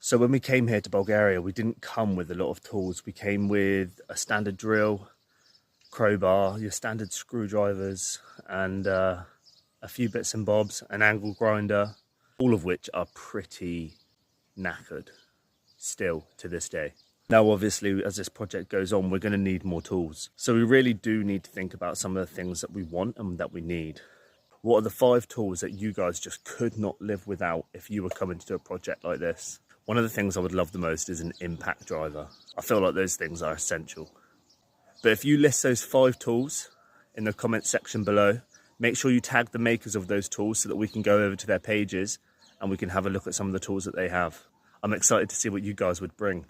So when we came here to Bulgaria, we didn't come with a lot of tools. We came with a standard drill, crowbar, your standard screwdrivers, and a few bits and bobs, an angle grinder, all of which are pretty knackered still to this day. Now, obviously, as this project goes on, we're going to need more tools. So we really do need to think about some of the things that we want and that we need. What are the 5 tools that you guys just could not live without if you were coming to do a project like this? One of the things I would love the most is an impact driver. I feel like those things are essential. But if you list those 5 tools in the comment section below, make sure you tag the makers of those tools so that we can go over to their pages and we can have a look at some of the tools that they have. I'm excited to see what you guys would bring.